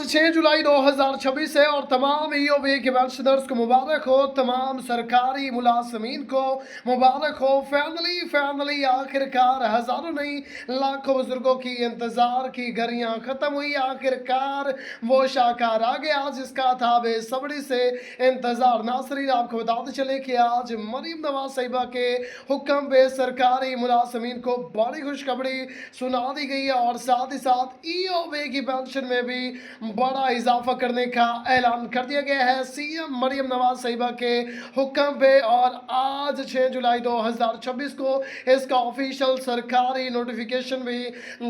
आज 6 जुलाई 2026 है और तमाम ईओबी के पेंशनर्स को मुबारक हो, तमाम सरकारी मुलाजमीन को मुबारक हो। फाइनली आखिरकार हजारों नहीं लाखों बुजुर्गों की इंतजार की घड़ियां खत्म हुई। आखिरकार वो शाकार आ गया जिसका था बेसब्री से इंतजार। नासरीन, आपको बताते चले कि आज मरीम नवाज साहिबा के हुक्म पे सरकारी मुलाजमीन को बड़ी खुशखबरी सुना दी गई है और साथ ही साथ ईओबी की पेंशन में भी बड़ा इजाफा करने का ऐलान कर दिया गया है सीएम मरियम नवाज साहिबा के हुक्म पे। और आज 6 जुलाई 2026 को इसका ऑफिशियल सरकारी नोटिफिकेशन भी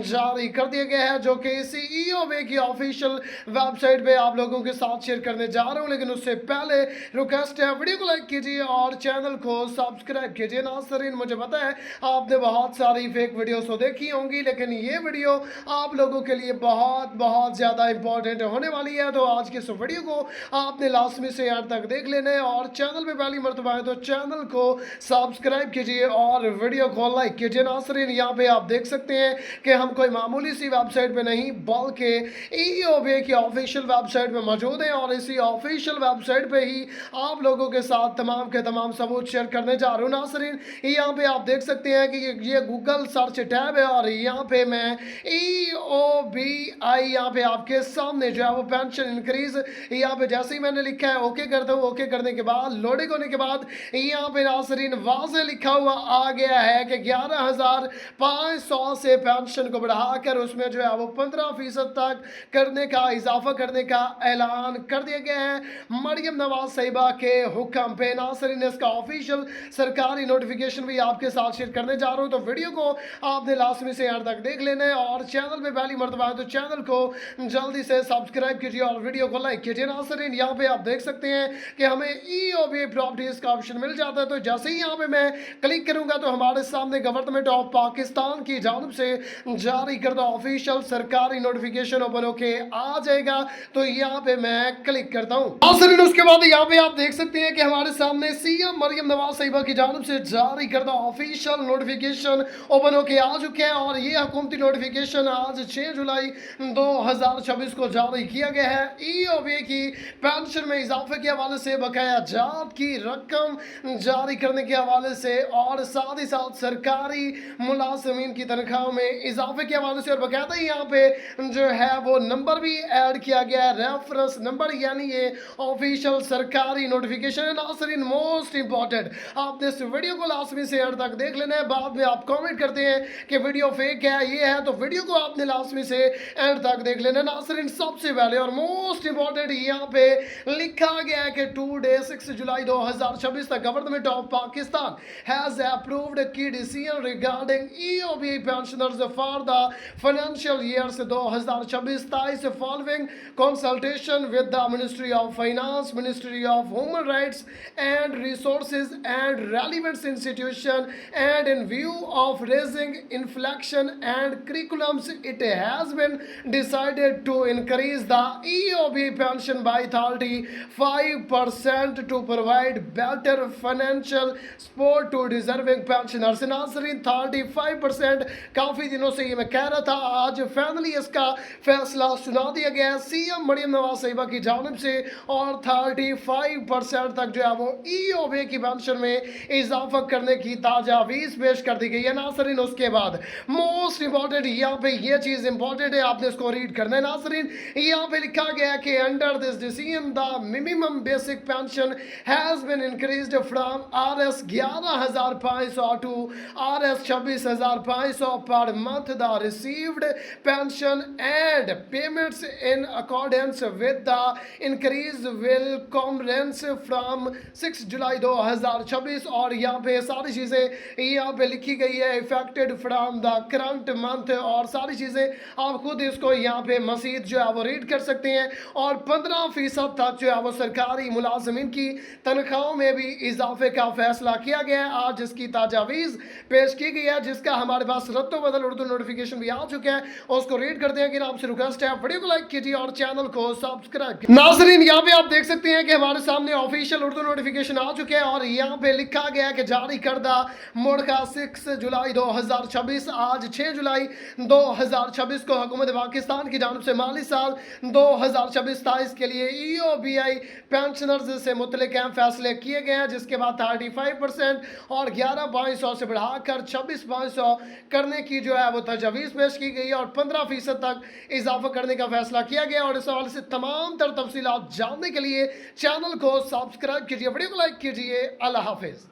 जारी कर दिया गया है, जो कि इसी ईओबी की ऑफिशियल वेबसाइट पे आप लोगों के साथ शेयर करने जा रहा हूं। लेकिन उससे पहले रिक्वेस्ट है, वीडियो को लाइक कीजिए और चैनल को सब्सक्राइब कीजिए। नाज़रीन, मुझे पता है आपने बहुत सारी फेक वीडियोस तो देखी होंगी, लेकिन ये वीडियो आप लोगों के लिए बहुत ज़्यादा इंपॉर्टेंट होने वाली है। तो आज के इस वीडियो को आपने लास्ट में से यहाँ तक देख लेना है और चैनल पे पहली मर्तबा है तो चैनल को सब्सक्राइब कीजिए और वीडियो को लाइक कीजिए। नाज़रीन, यहाँ पे आप देख सकते हैं कि हम कोई मामूली सी वेबसाइट पे नहीं बल्कि ईओबी की ऑफिशियल वेबसाइट पे मौजूद हैं और इसी ऑफिशियल वेबसाइट पे ही आप लोगों के साथ तमाम के तमाम सबूत शेयर करने जा रहा हूँ। नाज़रीन, यहाँ पे आप देख सकते हैं कि ये गूगल सर्च टैब है और यहाँ पे मैं EOBI यहाँ पे आपके सामने जो है वो पेंशन इंक्रीज यहाँ पे जैसे ही मैंने लिखा है ओके करता हूँ। ओके करने के बाद लोडिंग होने के बाद यहाँ पे नाज़रीन वाज़े लिखा हुआ आ गया है कि 11,500 से पेंशन को बढ़ाकर उसमें जो है वो 15% तक करने का इजाफा करने का ऐलान कर दिया गया है मरियम नवाज साहिबा के हुक्म पे। नाज़रीन, इसका ऑफिशियल सरकारी नोटिफिकेशन भी आपके साथ शेयर करने जा रहा हूँ, तो वीडियो को आपने लास्ट में से एंड तक देख लेना है और चैनल पे पहली मर्तबा है तो चैनल को जल्दी से सब्सक्राइब कीजिए और वीडियो को लाइक कीजिए। नाज़रीन, यहाँ पे आप देख सकते हैं कि हमें ईओबी प्रॉपर्टीज का ऑप्शन मिल जाता है, तो जैसे ही यहाँ पे मैं क्लिक करूंगा तो हमारे सामने गवर्नमेंट ऑफ पाकिस्तान की जानब से जारी करदा ऑफिशियल सरकारी नोटिफिकेशन ओपन होके आ जाएगा। तो यहाँ पे मैं क्लिक करता हूँ। नाज़रीन, उसके बाद यहाँ पे आप देख सकते हैं कि हमारे सामने सीएम मरियम नवाज साहिबा की जानब से जारी करदा ऑफिशियल नोटिफिकेशन ओपन होके आ चुके हैं और ये हुकूमती नोटिफिकेशन आज 6 जुलाई 2026 को जारी किया गया है। ईओबी की पेंशन में इजाफे के हवाले से बकाया जात की रकम जारी करने के हवाले से और साथ ही साथ सरकारी मुलाजमीन की तनख्वाह में इजाफे के हवाले से और बाकायदा यहाँ पे जो है वो नंबर भी ऐड किया गया है, रेफरेंस नंबर, यानी ये ऑफिशियल सरकारी नोटिफिकेशन है। नाज़रीन, मोस्ट इंपॉर्टेंट आपने इस वीडियो को लास्ट में से एंड तक देख लेना है। बाद में आप कमेंट करते हैं कि वीडियो फेक है, ये है, तो वीडियो को आपने लास्ट में से एंड तक देख लेना। नाज़रीन, सबसे पहले और मोस्ट इंपॉर्टेंट यहाँ पे लिखा गया है कि टुडे 6 जुलाई 2026 तक government of Pakistan has approved की decision regarding EOB pensioners for the financial years 2026-23 following consultation with the ministry of finance, ministry of human rights and resources and relevant institution and in view of rising inflation and curriculums, it has been decided to increase the EOB pension by 35% to provide better financial support to deserving pensioners। नाज़रीन, 35% काफ़ी दिनों से ये मैं कह रहा था, आज फाइनली इसका फैसला सुना दिया गया है सीएम मरियम नवाज साहिबा की जानिब से और 35% तक जो है वो EOB की पेंशन में इजाफा करने की ताजावीज़ पेश कर दी गई है। नाज़रीन, उसके बाद मोस्ट इंपॉर्टेंट यहाँ पे ये चीज इंपॉर्टेंट है, आपने इसको रीड करना है। नाज़रीन, यहाँ पे लिखा गया है कि under this decision the minimum basic pension has been increased from RS 11,500 to RS 26,500 per month. The received pension and payments in accordance with the increase will commence from 6 July 2026 और यहाँ पे सारी चीजें यहाँ पे लिखी गई है affected from the current month और सारी चीज़ें आप खुद इसको यहाँ पे मज़ीद जो है वो रीड कर सकते हैं। और 15% तक जो है वो सरकारी मुलाजमीन की तनख्वाहों में भी इजाफे का फैसला किया गया है। आज इसकी ताजावीज़ पेश की गई है जिसका हमारे पास रद्द बदल उर्दू नोटिफिकेशन भी आ चुका है, उसको रीड करते हैं। कि आपसे रिक्वेस्ट है वीडियो को लाइक कीजिए और चैनल को सब्सक्राइब कीजिए। नाज़रीन, यहाँ पे आप देख सकते हैं कि हमारे सामने ऑफिशियल उर्दू नोटिफिकेशन आ चुके हैं और यहाँ पे लिखा गया है कि जारी करदा मुड़का 6 जुलाई 2026 आज 6 जुलाई 2026 को हुकूमत पाकिस्तान की जानब से माली साल साल 2026-27 के लिए ईओबीआई पेंशनर्स से मुतल्लिक अहम फैसले किए गए हैं, जिसके बाद 35% और 11,500 से बढ़ाकर 26,500 करने की जो है वो तजवीज़ पेश की गई और 15% तक इजाफा करने का फैसला किया गया। और इस हवाले से तमाम तर तफसीलात जानने के लिए चैनल को सब्सक्राइब कीजिए, वीडियो को लाइक कीजिए। अल्लाह हाफिज़।